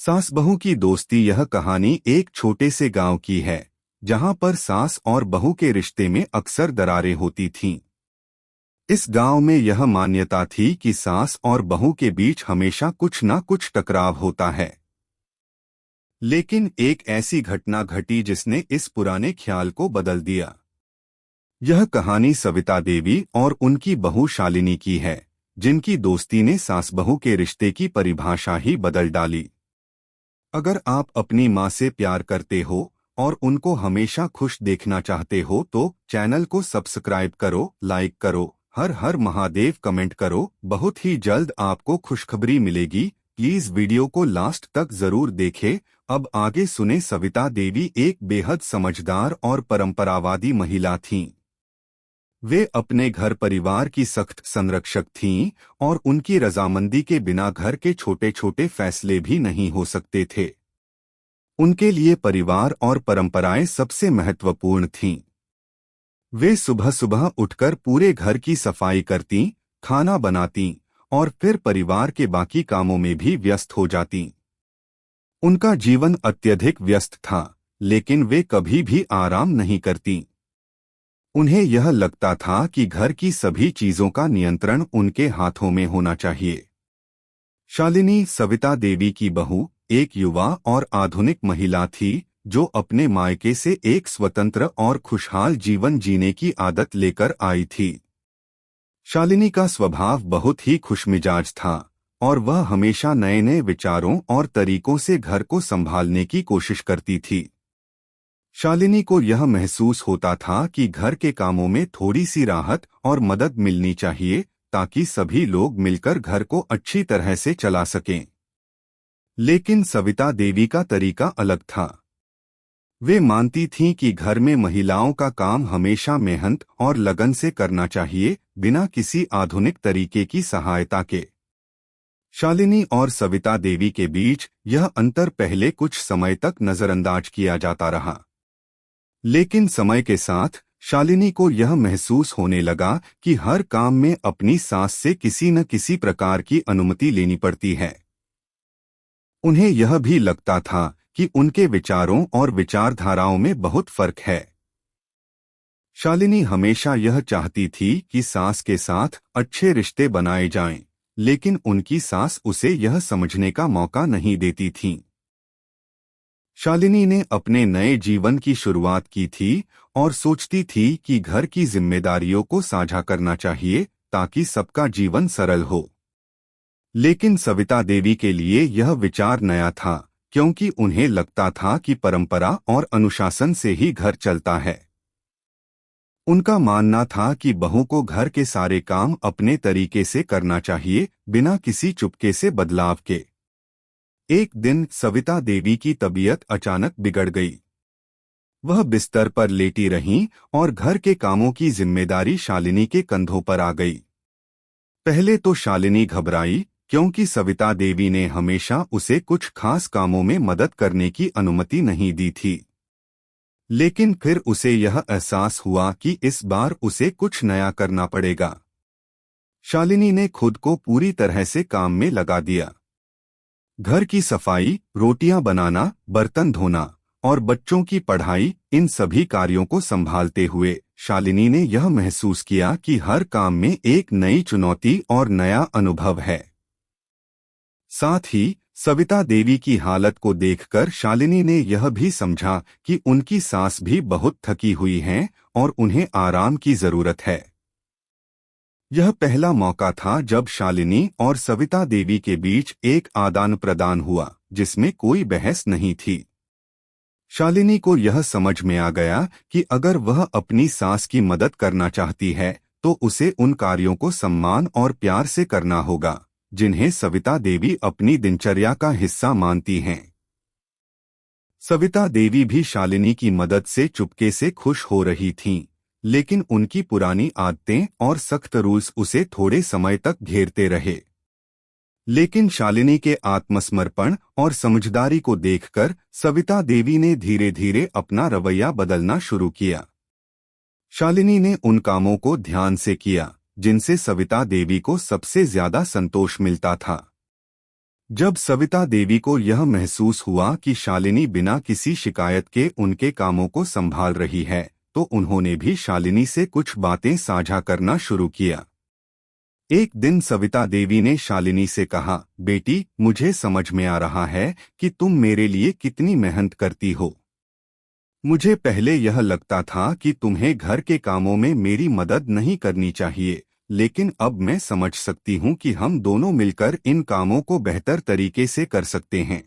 सास बहू की दोस्ती। यह कहानी एक छोटे से गांव की है जहां पर सास और बहू के रिश्ते में अक्सर दरारें होती थीं। इस गांव में यह मान्यता थी कि सास और बहू के बीच हमेशा कुछ न कुछ टकराव होता है। लेकिन एक ऐसी घटना घटी जिसने इस पुराने ख्याल को बदल दिया। यह कहानी सविता देवी और उनकी बहू शालिनी की है, जिनकी दोस्ती ने सास बहू के रिश्ते की परिभाषा ही बदल डाली। अगर आप अपनी माँ से प्यार करते हो और उनको हमेशा खुश देखना चाहते हो तो चैनल को सब्सक्राइब करो, लाइक करो, हर हर महादेव कमेंट करो। बहुत ही जल्द आपको खुशखबरी मिलेगी। प्लीज वीडियो को लास्ट तक जरूर देखें। अब आगे सुने। सविता देवी एक बेहद समझदार और परंपरावादी महिला थीं। वे अपने घर परिवार की सख्त संरक्षक थीं और उनकी रजामंदी के बिना घर के छोटे छोटे फैसले भी नहीं हो सकते थे। उनके लिए परिवार और परंपराएं सबसे महत्वपूर्ण थीं। वे सुबह सुबह उठकर पूरे घर की सफाई करतीं, खाना बनातीं और फिर परिवार के बाकी कामों में भी व्यस्त हो जातीं। उनका जीवन अत्यधिक व्यस्त था, लेकिन वे कभी भी आराम नहीं करतीं। उन्हें यह लगता था कि घर की सभी चीजों का नियंत्रण उनके हाथों में होना चाहिए। शालिनी, सविता देवी की बहू, एक युवा और आधुनिक महिला थी जो अपने मायके से एक स्वतंत्र और खुशहाल जीवन जीने की आदत लेकर आई थी। शालिनी का स्वभाव बहुत ही खुशमिजाज था और वह हमेशा नए नए विचारों और तरीकों से घर को संभालने की कोशिश करती थी। शालिनी को यह महसूस होता था कि घर के कामों में थोड़ी सी राहत और मदद मिलनी चाहिए ताकि सभी लोग मिलकर घर को अच्छी तरह से चला सकें। लेकिन सविता देवी का तरीका अलग था। वे मानती थीं कि घर में महिलाओं का काम हमेशा मेहनत और लगन से करना चाहिए, बिना किसी आधुनिक तरीके की सहायता के। शालिनी और सविता देवी के बीच यह अंतर पहले कुछ समय तक नजरअंदाज किया जाता रहा। लेकिन समय के साथ शालिनी को यह महसूस होने लगा कि हर काम में अपनी सास से किसी न किसी प्रकार की अनुमति लेनी पड़ती है। उन्हें यह भी लगता था कि उनके विचारों और विचारधाराओं में बहुत फर्क है। शालिनी हमेशा यह चाहती थी कि सास के साथ अच्छे रिश्ते बनाए जाएं, लेकिन उनकी सास उसे यह समझने का मौका नहीं देती थीं। शालिनी ने अपने नए जीवन की शुरुआत की थी और सोचती थी कि घर की जिम्मेदारियों को साझा करना चाहिए ताकि सबका जीवन सरल हो। लेकिन सविता देवी के लिए यह विचार नया था, क्योंकि उन्हें लगता था कि परंपरा और अनुशासन से ही घर चलता है। उनका मानना था कि बहू को घर के सारे काम अपने तरीके से करना चाहिए, बिना किसी चुपके से बदलाव के। एक दिन सविता देवी की तबीयत अचानक बिगड़ गई। वह बिस्तर पर लेटी रहीं और घर के कामों की जिम्मेदारी शालिनी के कंधों पर आ गई। पहले तो शालिनी घबराई, क्योंकि सविता देवी ने हमेशा उसे कुछ खास कामों में मदद करने की अनुमति नहीं दी थी। लेकिन फिर उसे यह एहसास हुआ कि इस बार उसे कुछ नया करना पड़ेगा। शालिनी ने खुद को पूरी तरह से काम में लगा दिया। घर की सफाई, रोटियां बनाना, बर्तन धोना और बच्चों की पढ़ाई, इन सभी कार्यों को संभालते हुए शालिनी ने यह महसूस किया कि हर काम में एक नई चुनौती और नया अनुभव है। साथ ही सविता देवी की हालत को देखकर शालिनी ने यह भी समझा कि उनकी सास भी बहुत थकी हुई हैं और उन्हें आराम की जरूरत है। यह पहला मौका था जब शालिनी और सविता देवी के बीच एक आदान प्रदान हुआ जिसमें कोई बहस नहीं थी। शालिनी को यह समझ में आ गया कि अगर वह अपनी सास की मदद करना चाहती है तो उसे उन कार्यों को सम्मान और प्यार से करना होगा जिन्हें सविता देवी अपनी दिनचर्या का हिस्सा मानती हैं। सविता देवी भी शालिनी की मदद से चुपके से खुश हो रही थीं, लेकिन उनकी पुरानी आदतें और सख्त रूल्स उसे थोड़े समय तक घेरते रहे। लेकिन शालिनी के आत्मसमर्पण और समझदारी को देखकर सविता देवी ने धीरे धीरे अपना रवैया बदलना शुरू किया। शालिनी ने उन कामों को ध्यान से किया जिनसे सविता देवी को सबसे ज्यादा संतोष मिलता था। जब सविता देवी को यह महसूस हुआ कि शालिनी बिना किसी शिकायत के उनके कामों को संभाल रही है, तो उन्होंने भी शालिनी से कुछ बातें साझा करना शुरू किया। एक दिन सविता देवी ने शालिनी से कहा, बेटी, मुझे समझ में आ रहा है कि तुम मेरे लिए कितनी मेहनत करती हो। मुझे पहले यह लगता था कि तुम्हें घर के कामों में मेरी मदद नहीं करनी चाहिए, लेकिन अब मैं समझ सकती हूँ कि हम दोनों मिलकर इन कामों को बेहतर तरीके से कर सकते हैं।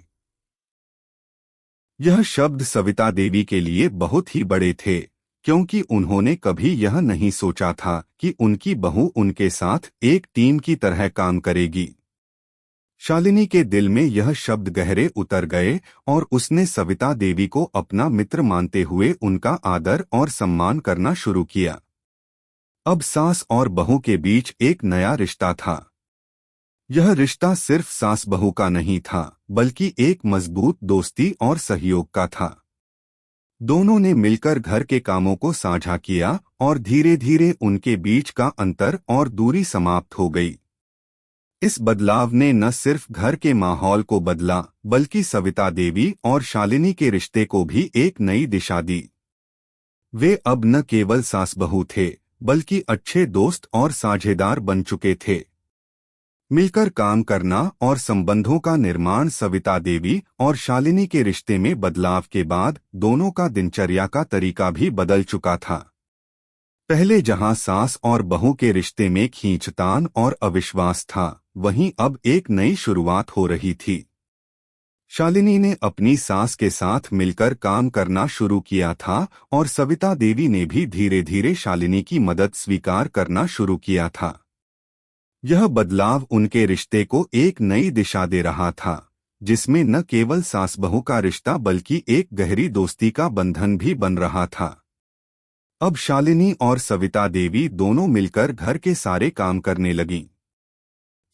यह शब्द सविता देवी के लिए बहुत ही बड़े थे, क्योंकि उन्होंने कभी यह नहीं सोचा था कि उनकी बहू उनके साथ एक टीम की तरह काम करेगी। शालिनी के दिल में यह शब्द गहरे उतर गए और उसने सविता देवी को अपना मित्र मानते हुए उनका आदर और सम्मान करना शुरू किया। अब सास और बहू के बीच एक नया रिश्ता था। यह रिश्ता सिर्फ सास बहू का नहीं था, बल्कि एक मजबूत दोस्ती और सहयोग का था। दोनों ने मिलकर घर के कामों को साझा किया और धीरे धीरे उनके बीच का अंतर और दूरी समाप्त हो गई। इस बदलाव ने न सिर्फ घर के माहौल को बदला, बल्कि सविता देवी और शालिनी के रिश्ते को भी एक नई दिशा दी। वे अब न केवल सास बहू थे, बल्कि अच्छे दोस्त और साझेदार बन चुके थे। मिलकर काम करना और संबंधों का निर्माण सविता देवी और शालिनी के रिश्ते में बदलाव के बाद दोनों का दिनचर्या का तरीका भी बदल चुका था। पहले जहां सास और बहू के रिश्ते में खींचतान और अविश्वास था, वहीं अब एक नई शुरुआत हो रही थी। शालिनी ने अपनी सास के साथ मिलकर काम करना शुरू किया था और सविता देवी ने भी धीरे धीरे शालिनी की मदद स्वीकार करना शुरू किया था। यह बदलाव उनके रिश्ते को एक नई दिशा दे रहा था, जिसमें न केवल सास बहू का रिश्ता बल्कि एक गहरी दोस्ती का बंधन भी बन रहा था। अब शालिनी और सविता देवी दोनों मिलकर घर के सारे काम करने लगीं।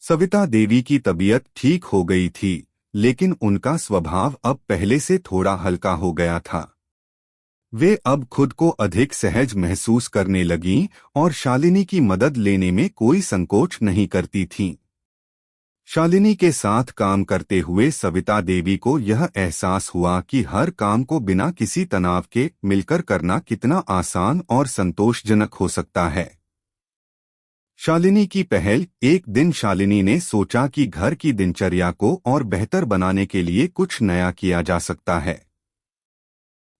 सविता देवी की तबीयत ठीक हो गई थी, लेकिन उनका स्वभाव अब पहले से थोड़ा हल्का हो गया था। वे अब खुद को अधिक सहज महसूस करने लगीं और शालिनी की मदद लेने में कोई संकोच नहीं करती थीं। शालिनी के साथ काम करते हुए सविता देवी को यह एहसास हुआ कि हर काम को बिना किसी तनाव के मिलकर करना कितना आसान और संतोषजनक हो सकता है। शालिनी की पहल। एक दिन शालिनी ने सोचा कि घर की दिनचर्या को और बेहतर बनाने के लिए कुछ नया किया जा सकता है।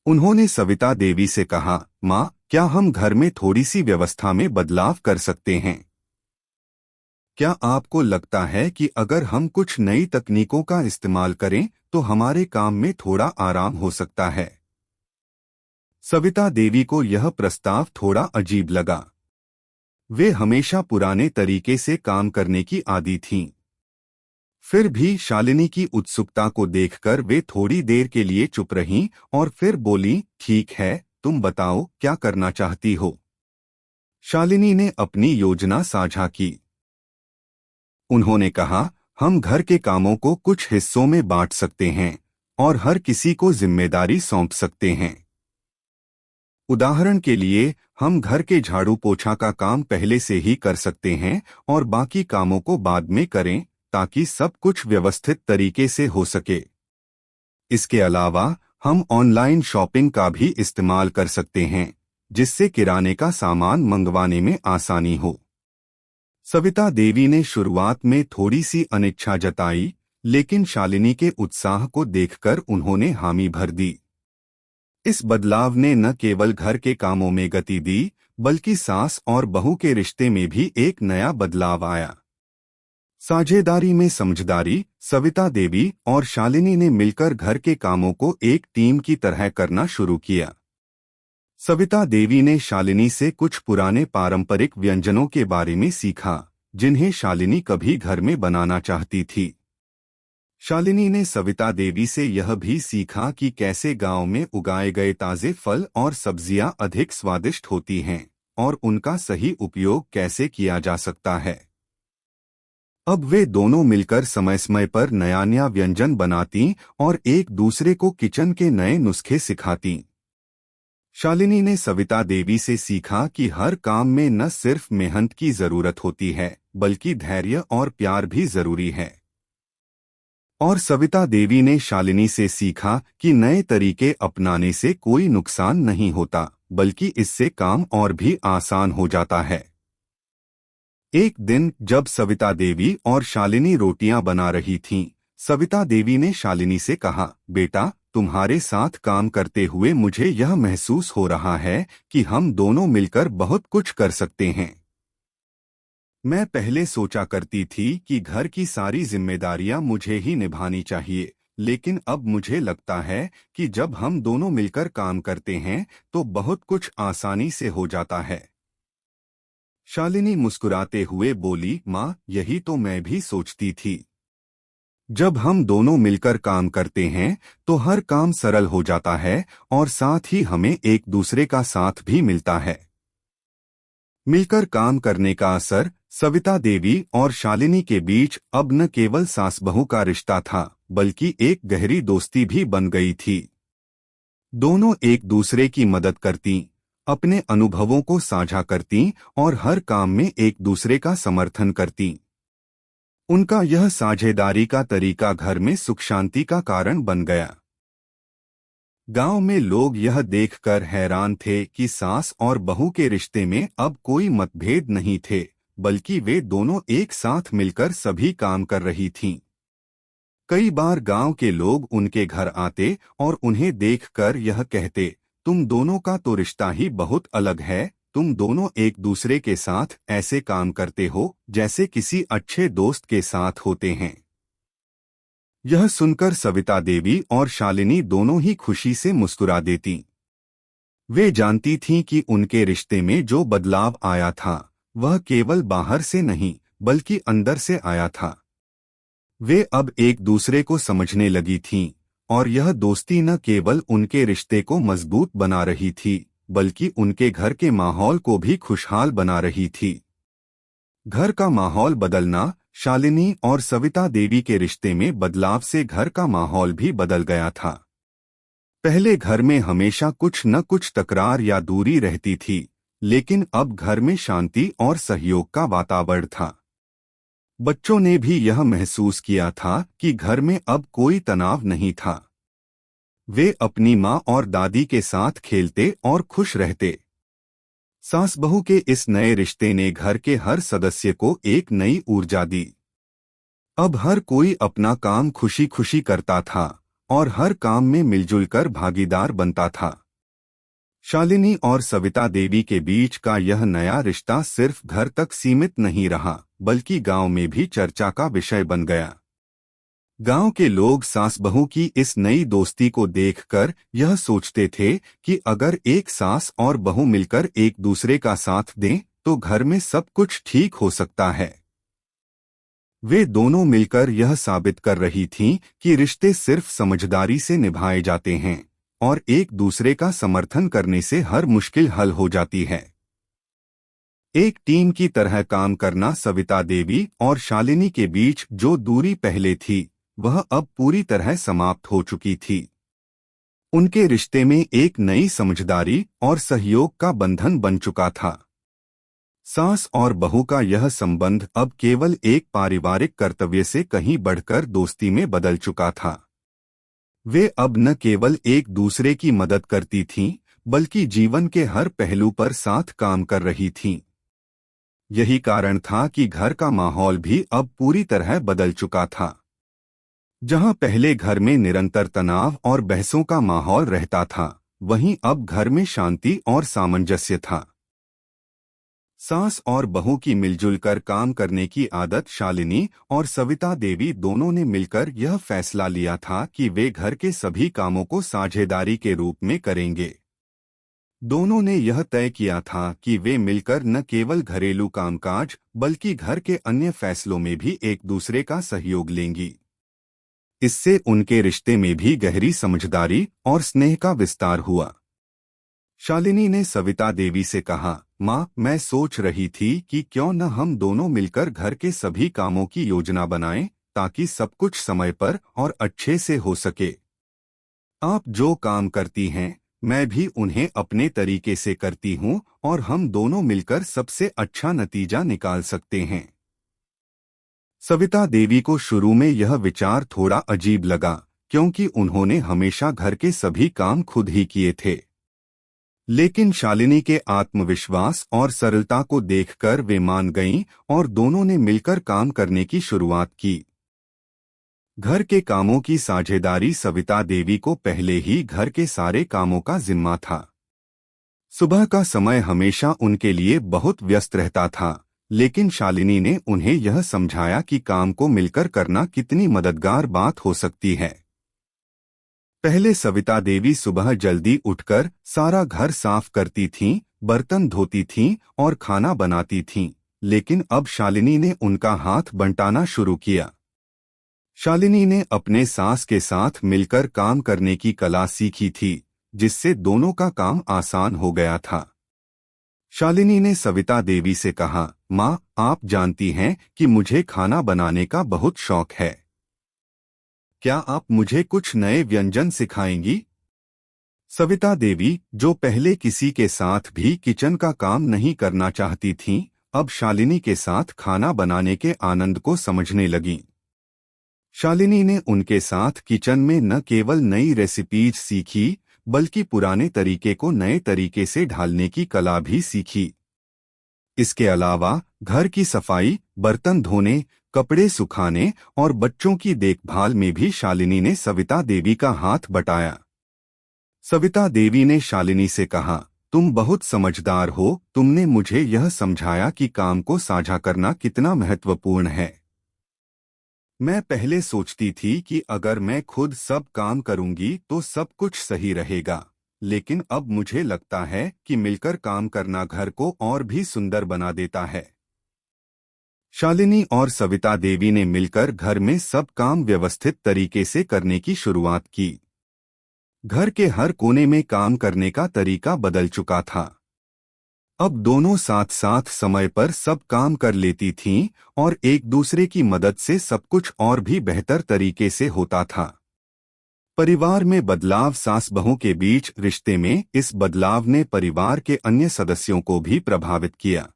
उन्होंने सविता देवी से कहा, माँ, क्या हम घर में थोड़ी सी व्यवस्था में बदलाव कर सकते हैं? क्या आपको लगता है कि अगर हम कुछ नई तकनीकों का इस्तेमाल करें तो हमारे काम में थोड़ा आराम हो सकता है? सविता देवी को यह प्रस्ताव थोड़ा अजीब लगा। वे हमेशा पुराने तरीके से काम करने की आदी थीं। फिर भी शालिनी की उत्सुकता को देखकर वे थोड़ी देर के लिए चुप रहीं और फिर बोलीं, ठीक है, तुम बताओ क्या करना चाहती हो? शालिनी ने अपनी योजना साझा की। उन्होंने कहा, हम घर के कामों को कुछ हिस्सों में बांट सकते हैं और हर किसी को जिम्मेदारी सौंप सकते हैं। उदाहरण के लिए, हम घर के झाड़ू पोछा का काम पहले से ही कर सकते हैं और बाकी कामों को बाद में करें, ताकि सब कुछ व्यवस्थित तरीके से हो सके। इसके अलावा हम ऑनलाइन शॉपिंग का भी इस्तेमाल कर सकते हैं, जिससे किराने का सामान मंगवाने में आसानी हो। सविता देवी ने शुरुआत में थोड़ी सी अनिच्छा जताई, लेकिन शालिनी के उत्साह को देखकर उन्होंने हामी भर दी। इस बदलाव ने न केवल घर के कामों में गति दी, बल्कि सास और बहू के रिश्ते में भी एक नया बदलाव आया। साझेदारी में समझदारी। सविता देवी और शालिनी ने मिलकर घर के कामों को एक टीम की तरह करना शुरू किया। सविता देवी ने शालिनी से कुछ पुराने पारंपरिक व्यंजनों के बारे में सीखा, जिन्हें शालिनी कभी घर में बनाना चाहती थी। शालिनी ने सविता देवी से यह भी सीखा कि कैसे गांव में उगाए गए ताजे फल और सब्जियां अधिक स्वादिष्ट होती हैं और उनका सही उपयोग कैसे किया जा सकता है। अब वे दोनों मिलकर समय समय पर नया व्यंजन बनाती और एक दूसरे को किचन के नए नुस्खे सिखाती। शालिनी ने सविता देवी से सीखा कि हर काम में न सिर्फ मेहनत की जरूरत होती है, बल्कि धैर्य और प्यार भी जरूरी है। और सविता देवी ने शालिनी से सीखा कि नए तरीके अपनाने से कोई नुकसान नहीं होता, बल्कि इससे काम और भी आसान हो जाता है। एक दिन जब सविता देवी और शालिनी रोटियां बना रही थीं, सविता देवी ने शालिनी से कहा, बेटा, तुम्हारे साथ काम करते हुए मुझे यह महसूस हो रहा है कि हम दोनों मिलकर बहुत कुछ कर सकते हैं। मैं पहले सोचा करती थी कि घर की सारी जिम्मेदारियां मुझे ही निभानी चाहिए, लेकिन अब मुझे लगता है कि जब हम दोनों मिलकर काम करते हैं तो बहुत कुछ आसानी से हो जाता है। शालिनी मुस्कुराते हुए बोली, माँ, यही तो मैं भी सोचती थी। जब हम दोनों मिलकर काम करते हैं तो हर काम सरल हो जाता है और साथ ही हमें एक दूसरे का साथ भी मिलता है। मिलकर काम करने का असर सविता देवी और शालिनी के बीच अब न केवल सास बहू का रिश्ता था, बल्कि एक गहरी दोस्ती भी बन गई थी। दोनों एक दूसरे की मदद करती, अपने अनुभवों को साझा करती और हर काम में एक दूसरे का समर्थन करती। उनका यह साझेदारी का तरीका घर में सुख शांति का कारण बन गया। गांव में लोग यह देखकर हैरान थे कि सास और बहू के रिश्ते में अब कोई मतभेद नहीं थे, बल्कि वे दोनों एक साथ मिलकर सभी काम कर रही थीं। कई बार गांव के लोग उनके घर आते और उन्हें देखकर यह कहते, तुम दोनों का तो रिश्ता ही बहुत अलग है, तुम दोनों एक दूसरे के साथ ऐसे काम करते हो जैसे किसी अच्छे दोस्त के साथ होते हैं। यह सुनकर सविता देवी और शालिनी दोनों ही खुशी से मुस्कुरा देती। वे जानती थीं कि उनके रिश्ते में जो बदलाव आया था वह केवल बाहर से नहीं बल्कि अंदर से आया था। वे अब एक दूसरे को समझने लगी थीं और यह दोस्ती न केवल उनके रिश्ते को मजबूत बना रही थी, बल्कि उनके घर के माहौल को भी खुशहाल बना रही थी। घर का माहौल बदलना शालिनी और सविता देवी के रिश्ते में बदलाव से घर का माहौल भी बदल गया था। पहले घर में हमेशा कुछ न कुछ तकरार या दूरी रहती थी, लेकिन अब घर में शांति और सहयोग का वातावरण था। बच्चों ने भी यह महसूस किया था कि घर में अब कोई तनाव नहीं था। वे अपनी माँ और दादी के साथ खेलते और खुश रहते। सास बहू के इस नए रिश्ते ने घर के हर सदस्य को एक नई ऊर्जा दी। अब हर कोई अपना काम खुशी खुशी करता था और हर काम में मिलजुल कर भागीदार बनता था। शालिनी और सविता देवी के बीच का यह नया रिश्ता सिर्फ घर तक सीमित नहीं रहा, बल्कि गांव में भी चर्चा का विषय बन गया। गांव के लोग सास बहू की इस नई दोस्ती को देखकर यह सोचते थे कि अगर एक सास और बहू मिलकर एक दूसरे का साथ दें तो घर में सब कुछ ठीक हो सकता है। वे दोनों मिलकर यह साबित कर रही थीं कि रिश्ते सिर्फ समझदारी से निभाए जाते हैं और एक दूसरे का समर्थन करने से हर मुश्किल हल हो जाती है। एक टीम की तरह काम करना सविता देवी और शालिनी के बीच जो दूरी पहले थी वह अब पूरी तरह समाप्त हो चुकी थी। उनके रिश्ते में एक नई समझदारी और सहयोग का बंधन बन चुका था। सास और बहू का यह संबंध अब केवल एक पारिवारिक कर्तव्य से कहीं बढ़कर दोस्ती में बदल चुका था। वे अब न केवल एक दूसरे की मदद करती थीं, बल्कि जीवन के हर पहलू पर साथ काम कर रही थीं। यही कारण था कि घर का माहौल भी अब पूरी तरह बदल चुका था। जहां पहले घर में निरंतर तनाव और बहसों का माहौल रहता था, वहीं अब घर में शांति और सामंजस्य था। सास और बहू की मिलजुल कर काम करने की आदत शालिनी और सविता देवी दोनों ने मिलकर यह फैसला लिया था कि वे घर के सभी कामों को साझेदारी के रूप में करेंगे। दोनों ने यह तय किया था कि वे मिलकर न केवल घरेलू कामकाज बल्कि घर के अन्य फैसलों में भी एक दूसरे का सहयोग लेंगी। इससे उनके रिश्ते में भी गहरी समझदारी और स्नेह का विस्तार हुआ। शालिनी ने सविता देवी से कहा, माँ, मैं सोच रही थी कि क्यों न हम दोनों मिलकर घर के सभी कामों की योजना बनाएं, ताकि सब कुछ समय पर और अच्छे से हो सके। आप जो काम करती हैं, मैं भी उन्हें अपने तरीके से करती हूँ और हम दोनों मिलकर सबसे अच्छा नतीजा निकाल सकते हैं। सविता देवी को शुरू में यह विचार थोड़ा अजीब लगा, क्योंकि उन्होंने हमेशा घर के सभी काम खुद ही किए थे। लेकिन शालिनी के आत्मविश्वास और सरलता को देखकर वे मान गईं और दोनों ने मिलकर काम करने की शुरुआत की। घर के कामों की साझेदारी सविता देवी को पहले ही घर के सारे कामों का जिम्मा था। सुबह का समय हमेशा उनके लिए बहुत व्यस्त रहता था, लेकिन शालिनी ने उन्हें यह समझाया कि काम को मिलकर करना कितनी मददगार बात हो सकती है। पहले सविता देवी सुबह जल्दी उठकर सारा घर साफ करती थीं, बर्तन धोती थीं और खाना बनाती थीं, लेकिन अब शालिनी ने उनका हाथ बंटाना शुरू किया। शालिनी ने अपने सास के साथ मिलकर काम करने की कला सीखी थी, जिससे दोनों का काम आसान हो गया था। शालिनी ने सविता देवी से कहा, माँ, आप जानती हैं कि मुझे खाना बनाने का बहुत शौक है। क्या आप मुझे कुछ नए व्यंजन सिखाएंगी? सविता देवी, जो पहले किसी के साथ भी किचन का काम नहीं करना चाहती थीं, अब शालिनी के साथ खाना बनाने के आनंद को समझने लगीं। शालिनी ने उनके साथ किचन में न केवल नई रेसिपीज सीखी, बल्कि पुराने तरीके को नए तरीके से ढालने की कला भी सीखी। इसके अलावा घर की सफाई, बर्तन धोने, कपड़े सुखाने और बच्चों की देखभाल में भी शालिनी ने सविता देवी का हाथ बटाया। सविता देवी ने शालिनी से कहा, तुम बहुत समझदार हो, तुमने मुझे यह समझाया कि काम को साझा करना कितना महत्वपूर्ण है। मैं पहले सोचती थी कि अगर मैं खुद सब काम करूंगी तो सब कुछ सही रहेगा, लेकिन अब मुझे लगता है कि मिलकर काम करना घर को और भी सुंदर बना देता है। शालिनी और सविता देवी ने मिलकर घर में सब काम व्यवस्थित तरीके से करने की शुरुआत की। घर के हर कोने में काम करने का तरीका बदल चुका था। अब दोनों साथ साथ समय पर सब काम कर लेती थीं और एक दूसरे की मदद से सब कुछ और भी बेहतर तरीके से होता था। परिवार में बदलाव, सास बहू के बीच रिश्ते में इस बदलाव ने परिवार के अन्य सदस्यों को भी प्रभावित किया।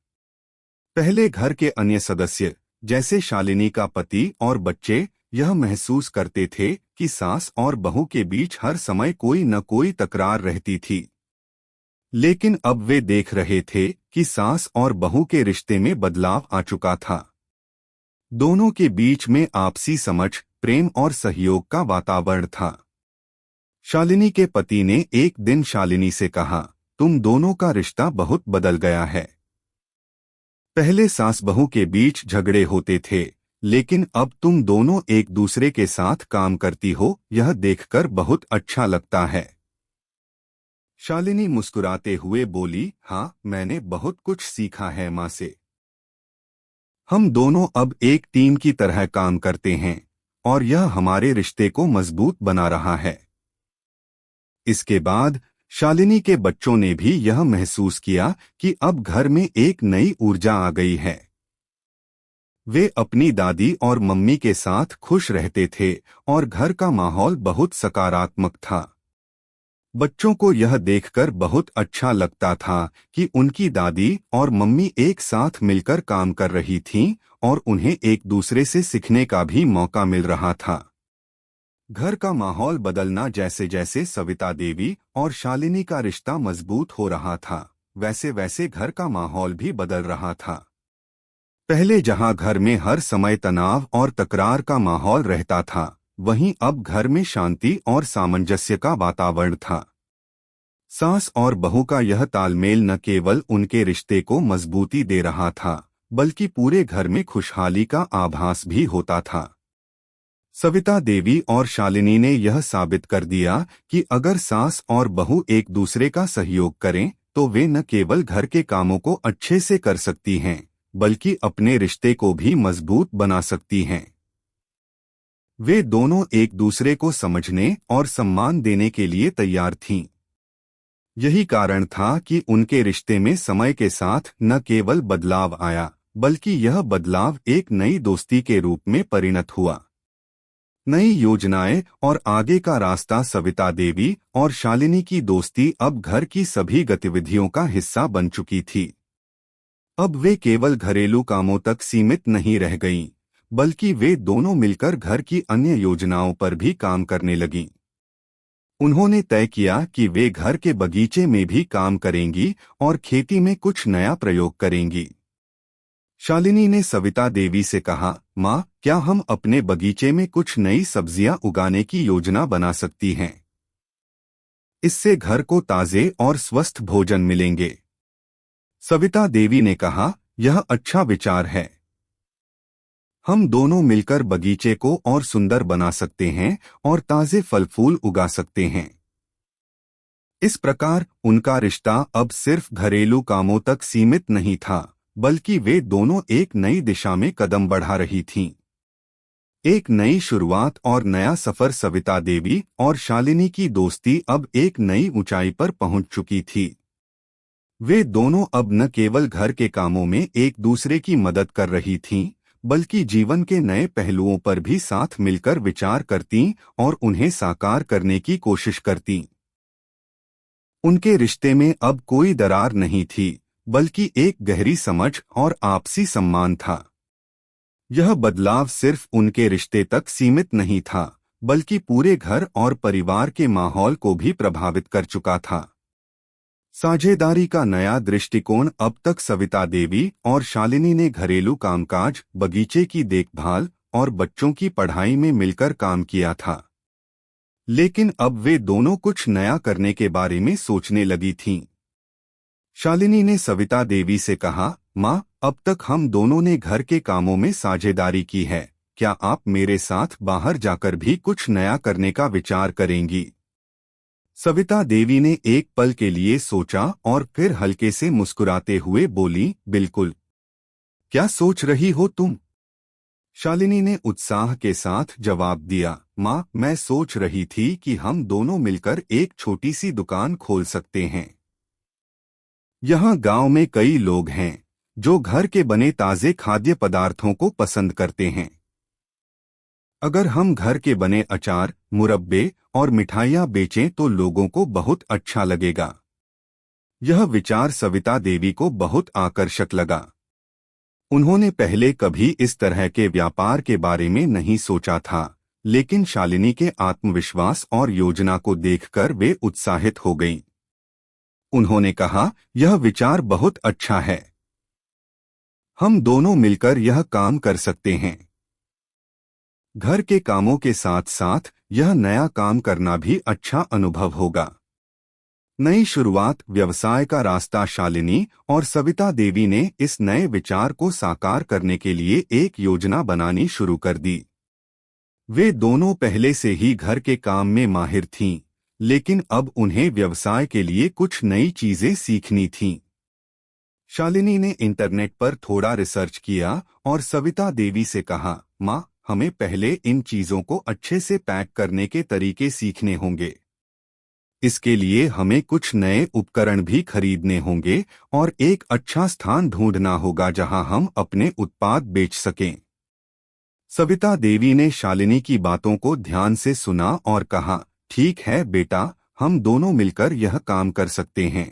पहले घर के अन्य सदस्य, जैसे शालिनी का पति और बच्चे, यह महसूस करते थे कि सास और बहू के बीच हर समय कोई न कोई तकरार रहती थी। लेकिन अब वे देख रहे थे कि सास और बहू के रिश्ते में बदलाव आ चुका था। दोनों के बीच में आपसी समझ, प्रेम और सहयोग का वातावरण था। शालिनी के पति ने एक दिन शालिनी से कहा, तुम दोनों का रिश्ता बहुत बदल गया है। पहले सास बहू के बीच झगड़े होते थे, लेकिन अब तुम दोनों एक दूसरे के साथ काम करती हो, यह देखकर बहुत अच्छा लगता है। शालिनी मुस्कुराते हुए बोली, हाँ, मैंने बहुत कुछ सीखा है माँ से। हम दोनों अब एक टीम की तरह काम करते हैं और यह हमारे रिश्ते को मजबूत बना रहा है। इसके बाद शालिनी के बच्चों ने भी यह महसूस किया कि अब घर में एक नई ऊर्जा आ गई है। वे अपनी दादी और मम्मी के साथ खुश रहते थे और घर का माहौल बहुत सकारात्मक था। बच्चों को यह देखकर बहुत अच्छा लगता था कि उनकी दादी और मम्मी एक साथ मिलकर काम कर रही थीं और उन्हें एक दूसरे से सीखने का भी मौका मिल रहा था। घर का माहौल बदलना, जैसे जैसे सविता देवी और शालिनी का रिश्ता मजबूत हो रहा था, वैसे वैसे घर का माहौल भी बदल रहा था। पहले जहां घर में हर समय तनाव और तकरार का माहौल रहता था, वहीं अब घर में शांति और सामंजस्य का वातावरण था। सास और बहू का यह तालमेल न केवल उनके रिश्ते को मजबूती दे रहा था, बल्कि पूरे घर में खुशहाली का आभास भी होता था। सविता देवी और शालिनी ने यह साबित कर दिया कि अगर सास और बहू एक दूसरे का सहयोग करें, तो वे न केवल घर के कामों को अच्छे से कर सकती हैं, बल्कि अपने रिश्ते को भी मजबूत बना सकती हैं। वे दोनों एक दूसरे को समझने और सम्मान देने के लिए तैयार थीं। यही कारण था कि उनके रिश्ते में समय के साथ न केवल बदलाव आया, बल्कि यह बदलाव एक नई दोस्ती के रूप में परिणत हुआ। नई योजनाएं और आगे का रास्ता। सविता देवी और शालिनी की दोस्ती अब घर की सभी गतिविधियों का हिस्सा बन चुकी थी। अब वे केवल घरेलू कामों तक सीमित नहीं रह गईं, बल्कि वे दोनों मिलकर घर की अन्य योजनाओं पर भी काम करने लगीं। उन्होंने तय किया कि वे घर के बगीचे में भी काम करेंगी और खेती में कुछ नया प्रयोग करेंगी। शालिनी ने सविता देवी से कहा, माँ, क्या हम अपने बगीचे में कुछ नई सब्जियां उगाने की योजना बना सकती हैं? इससे घर को ताजे और स्वस्थ भोजन मिलेंगे। सविता देवी ने कहा, यह अच्छा विचार है। हम दोनों मिलकर बगीचे को और सुंदर बना सकते हैं और ताजे फल फूल उगा सकते हैं। इस प्रकार उनका रिश्ता अब सिर्फ घरेलू कामों तक सीमित नहीं था, बल्कि वे दोनों एक नई दिशा में कदम बढ़ा रही थीं। एक नई शुरुआत और नया सफर। सविता देवी और शालिनी की दोस्ती अब एक नई ऊंचाई पर पहुंच चुकी थी। वे दोनों अब न केवल घर के कामों में एक दूसरे की मदद कर रही थीं, बल्कि जीवन के नए पहलुओं पर भी साथ मिलकर विचार करतीं और उन्हें साकार करने की कोशिश करतीं। उनके रिश्ते में अब कोई दरार नहीं थी, बल्कि एक गहरी समझ और आपसी सम्मान था। यह बदलाव सिर्फ उनके रिश्ते तक सीमित नहीं था, बल्कि पूरे घर और परिवार के माहौल को भी प्रभावित कर चुका था। साझेदारी का नया दृष्टिकोण। अब तक सविता देवी और शालिनी ने घरेलू कामकाज, बगीचे की देखभाल और बच्चों की पढ़ाई में मिलकर काम किया था। लेकिन अब वे दोनों कुछ नया करने के बारे में सोचने लगी थीं। शालिनी ने सविता देवी से कहा, माँ, अब तक हम दोनों ने घर के कामों में साझेदारी की है, क्या आप मेरे साथ बाहर जाकर भी कुछ नया करने का विचार करेंगी? सविता देवी ने एक पल के लिए सोचा और फिर हल्के से मुस्कुराते हुए बोली, बिल्कुल। क्या सोच रही हो तुम? शालिनी ने उत्साह के साथ जवाब दिया, माँ, मैं सोच रही थी कि हम दोनों मिलकर एक छोटी सी दुकान खोल सकते हैं। यहाँ गांव में कई लोग हैं जो घर के बने ताजे खाद्य पदार्थों को पसंद करते हैं। अगर हम घर के बने अचार, मुरब्बे और मिठाइयाँ बेचें तो लोगों को बहुत अच्छा लगेगा। यह विचार सविता देवी को बहुत आकर्षक लगा। उन्होंने पहले कभी इस तरह के व्यापार के बारे में नहीं सोचा था, लेकिन शालिनी के आत्मविश्वास और योजना को देखकर वे उत्साहित हो गईं। उन्होंने कहा, यह विचार बहुत अच्छा है। हम दोनों मिलकर यह काम कर सकते हैं। घर के कामों के साथ साथ यह नया काम करना भी अच्छा अनुभव होगा। नई शुरुआत, व्यवसाय का रास्ता। शालिनी और सविता देवी ने इस नए विचार को साकार करने के लिए एक योजना बनानी शुरू कर दी। वे दोनों पहले से ही घर के काम में माहिर थीं, लेकिन अब उन्हें व्यवसाय के लिए कुछ नई चीजें सीखनी थीं। शालिनी ने इंटरनेट पर थोड़ा रिसर्च किया और सविता देवी से कहा, माँ, हमें पहले इन चीजों को अच्छे से पैक करने के तरीके सीखने होंगे। इसके लिए हमें कुछ नए उपकरण भी खरीदने होंगे और एक अच्छा स्थान ढूंढना होगा जहां हम अपने उत्पाद बेच सकें। सविता देवी ने शालिनी की बातों को ध्यान से सुना और कहा, ठीक है बेटा, हम दोनों मिलकर यह काम कर सकते हैं।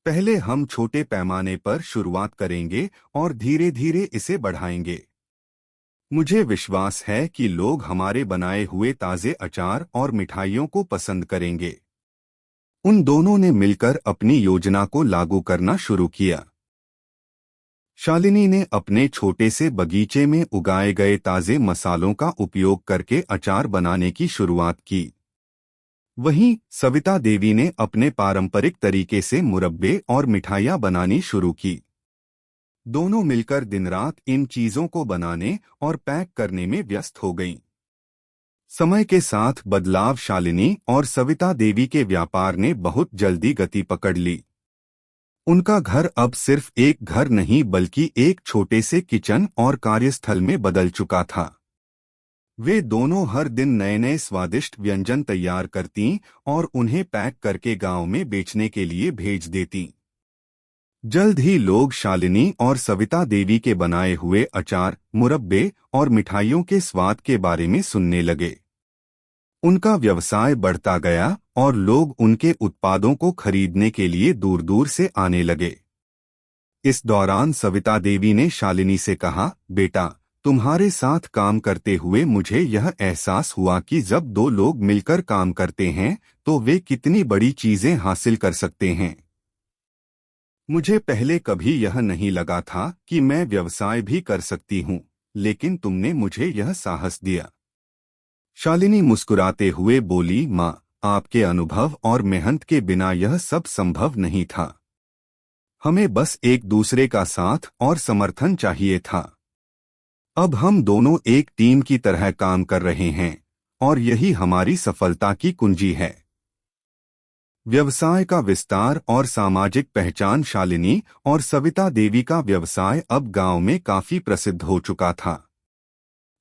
पहले हम छोटे पैमाने पर शुरुआत करेंगे और धीरे धीरे इसे बढ़ाएंगे। मुझे विश्वास है कि लोग हमारे बनाए हुए ताजे अचार और मिठाइयों को पसंद करेंगे। उन दोनों ने मिलकर अपनी योजना को लागू करना शुरू किया। शालिनी ने अपने छोटे से बगीचे में उगाए गए ताजे मसालों का उपयोग करके अचार बनाने की शुरुआत की। वहीं सविता देवी ने अपने पारंपरिक तरीके से मुरब्बे और मिठाइयाँ बनानी शुरू की। दोनों मिलकर दिन रात इन चीजों को बनाने और पैक करने में व्यस्त हो गईं। समय के साथ बदलाव। शालिनी और सविता देवी के व्यापार ने बहुत जल्दी गति पकड़ ली। उनका घर अब सिर्फ एक घर नहीं बल्कि एक छोटे से किचन और कार्यस्थल में बदल चुका था। वे दोनों हर दिन नए नए स्वादिष्ट व्यंजन तैयार करतीं और उन्हें पैक करके गांव में बेचने के लिए भेज देतीं। जल्द ही लोग शालिनी और सविता देवी के बनाए हुए अचार, मुरब्बे और मिठाइयों के स्वाद के बारे में सुनने लगे। उनका व्यवसाय बढ़ता गया और लोग उनके उत्पादों को खरीदने के लिए दूर दूर से आने लगे। इस दौरान सविता देवी ने शालिनी से कहा, बेटा, तुम्हारे साथ काम करते हुए मुझे यह एहसास हुआ कि जब दो लोग मिलकर काम करते हैं तो वे कितनी बड़ी चीजें हासिल कर सकते हैं। मुझे पहले कभी यह नहीं लगा था कि मैं व्यवसाय भी कर सकती हूँ, लेकिन तुमने मुझे यह साहस दिया। शालिनी मुस्कुराते हुए बोली, माँ, आपके अनुभव और मेहनत के बिना यह सब संभव नहीं था। हमें बस एक दूसरे का साथ और समर्थन चाहिए था। अब हम दोनों एक टीम की तरह काम कर रहे हैं और यही हमारी सफलता की कुंजी है। व्यवसाय का विस्तार और सामाजिक पहचान। शालिनी और सविता देवी का व्यवसाय अब गांव में काफी प्रसिद्ध हो चुका था।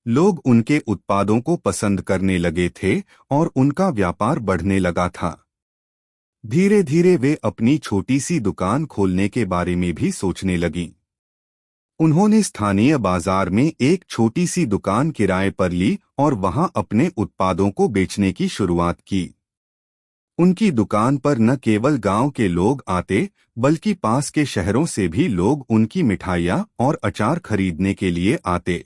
लोग उनके उत्पादों को पसंद करने लगे थे और उनका व्यापार बढ़ने लगा था। धीरे धीरे वे अपनी छोटी सी दुकान खोलने के बारे में भी सोचने लगीं। उन्होंने स्थानीय बाजार में एक छोटी सी दुकान किराए पर ली और वहां अपने उत्पादों को बेचने की शुरुआत की। उनकी दुकान पर न केवल गांव के लोग आते, बल्कि पास के शहरों से भी लोग उनकी मिठाइयाँ और अचार खरीदने के लिए आते।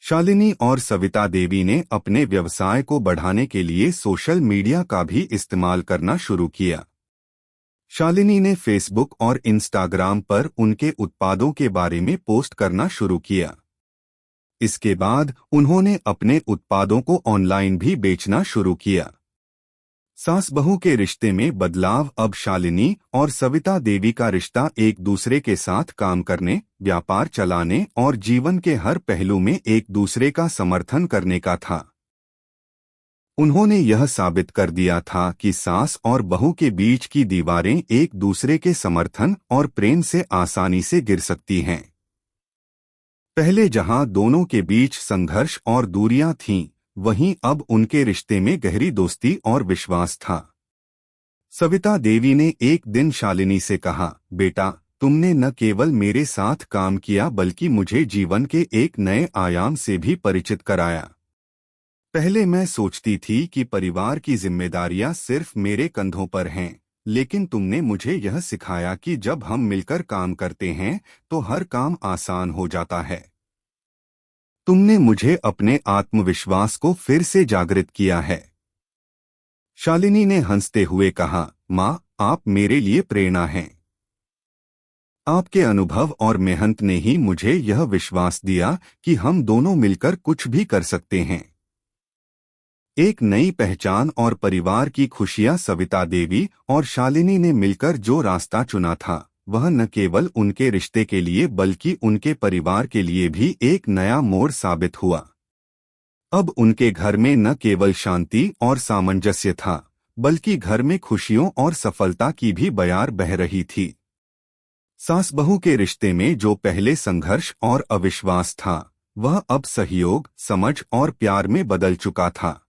शालिनी और सविता देवी ने अपने व्यवसाय को बढ़ाने के लिए सोशल मीडिया का भी इस्तेमाल करना शुरू किया। शालिनी ने फेसबुक और इंस्टाग्राम पर उनके उत्पादों के बारे में पोस्ट करना शुरू किया। इसके बाद उन्होंने अपने उत्पादों को ऑनलाइन भी बेचना शुरू किया। सास बहू के रिश्ते में बदलाव। अब शालिनी और सविता देवी का रिश्ता एक दूसरे के साथ काम करने, व्यापार चलाने और जीवन के हर पहलू में एक दूसरे का समर्थन करने का था। उन्होंने यह साबित कर दिया था कि सास और बहू के बीच की दीवारें एक दूसरे के समर्थन और प्रेम से आसानी से गिर सकती हैं। पहले जहां दोनों के बीच संघर्ष और दूरियां थीं, वहीं अब उनके रिश्ते में गहरी दोस्ती और विश्वास था। सविता देवी ने एक दिन शालिनी से कहा, बेटा, तुमने न केवल मेरे साथ काम किया बल्कि मुझे जीवन के एक नए आयाम से भी परिचित कराया। पहले मैं सोचती थी कि परिवार की जिम्मेदारियां सिर्फ मेरे कंधों पर हैं, लेकिन तुमने मुझे यह सिखाया कि जब हम मिलकर काम करते हैं तो हर काम आसान हो जाता है। तुमने मुझे अपने आत्मविश्वास को फिर से जागृत किया है। शालिनी ने हंसते हुए कहा, माँ, आप मेरे लिए प्रेरणा हैं। आपके अनुभव और मेहनत ने ही मुझे यह विश्वास दिया कि हम दोनों मिलकर कुछ भी कर सकते हैं। एक नई पहचान और परिवार की खुशियां। सविता देवी और शालिनी ने मिलकर जो रास्ता चुना था, वह न केवल उनके रिश्ते के लिए बल्कि उनके परिवार के लिए भी एक नया मोड़ साबित हुआ। अब उनके घर में न केवल शांति और सामंजस्य था, बल्कि घर में खुशियों और सफलता की भी बयार बह रही थी। सास बहू के रिश्ते में जो पहले संघर्ष और अविश्वास था, वह अब सहयोग, समझ और प्यार में बदल चुका था।